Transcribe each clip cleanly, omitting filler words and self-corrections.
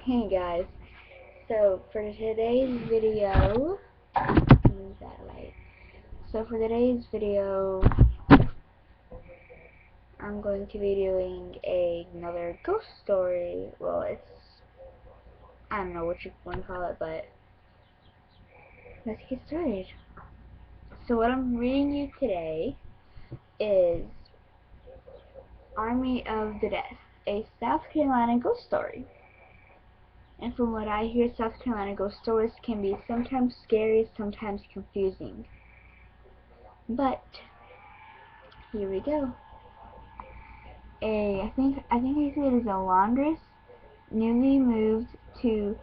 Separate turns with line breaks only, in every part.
Hey guys, so for today's video, move that light. So for today's video, I'm going to be doing another ghost story. Well, I don't know what you want to call it, but let's get started. So what I'm reading you today is Army of the Death, a South Carolina ghost story. And from what I hear, South Carolina ghost stories can be sometimes scary, sometimes confusing. But here we go. I think I see it as a laundress newly moved to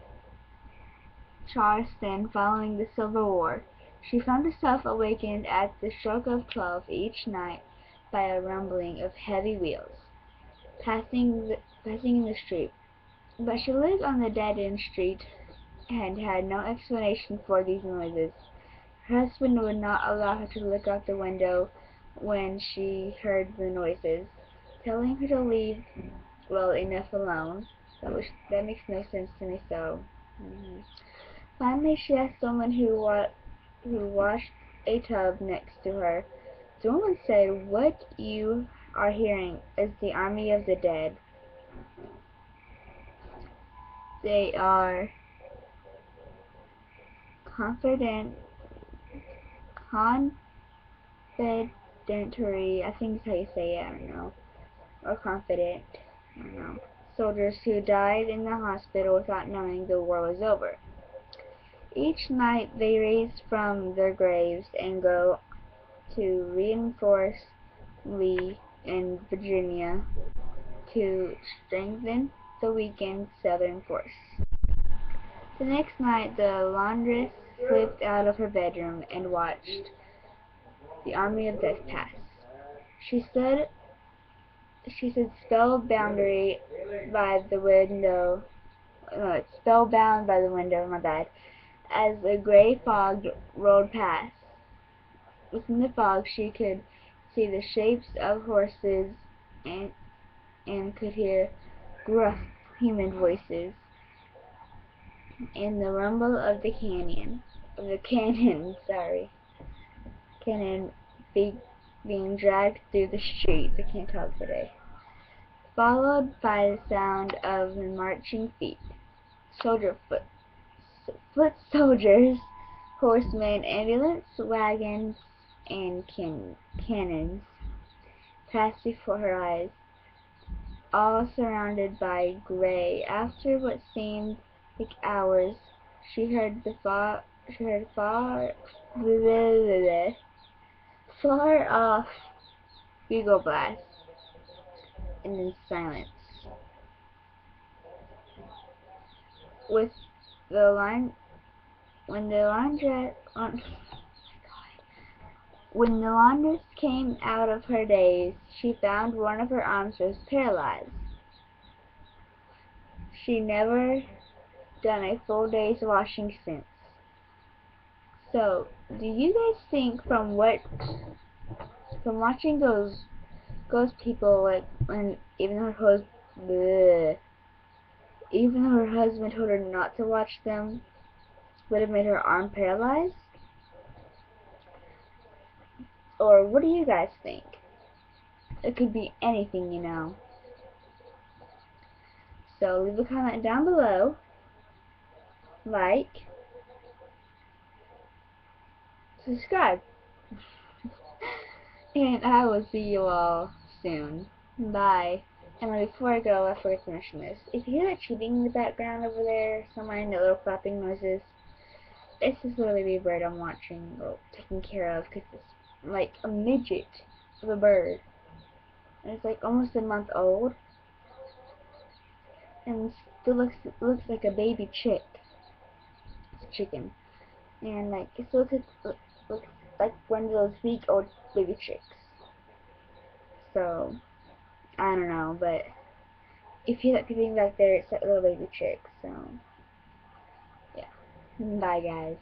Charleston following the Civil War. She found herself awakened at the stroke of 12 each night by a rumbling of heavy wheels passing in the street. But she lived on the dead-end street and had no explanation for these noises. Her husband would not allow her to look out the window when she heard the noises, telling her to leave well enough alone. That makes no sense to me. Finally, she asked someone who washed a tub next to her. The woman said, "What you are hearing is the army of the dead. They are confidentiary, I think is how you say it, I don't know, or confident, I don't know, soldiers who died in the hospital without knowing the war was over. Each night they rise from their graves and go to reinforce Lee in Virginia to strengthen the weakened Southern force." The next night the laundress slipped out of her bedroom and watched the army of death pass. She stood spellbound by the window, my bad, as a gray fog rolled past. Within the fog she could see the shapes of horses and could hear gruff human voices and the rumble of the cannon being dragged through the streets. I can't talk today. Followed by the sound of marching feet, foot soldiers, horsemen, ambulance wagons, and cannons passed before her eyes, all surrounded by gray. After what seemed like hours, she heard far off bugle blast, and then silence. With the line, when the laundress came out of her daze, she found one of her arms was paralyzed. She never done a full day's washing since. So, do you guys think from watching those people, like when even though her husband told her not to watch them, would have made her arm paralyzed? Or what do you guys think? It could be anything, you know. So leave a comment down below, like, subscribe, and I will see you all soon. Bye. And before I go, I forgot to mention this. If you hear that cheating in the background over there, somewhere in the little clapping noises, it's this little baby bird I'm watching or taking care of, because it's like a midget of a bird. And it's like almost a month old, and still looks like a baby chick. It's a chicken, and like it still looks like one of those weak old baby chicks. So I don't know, but if you hear that peeping back there, it's that little baby chick. So yeah, bye guys.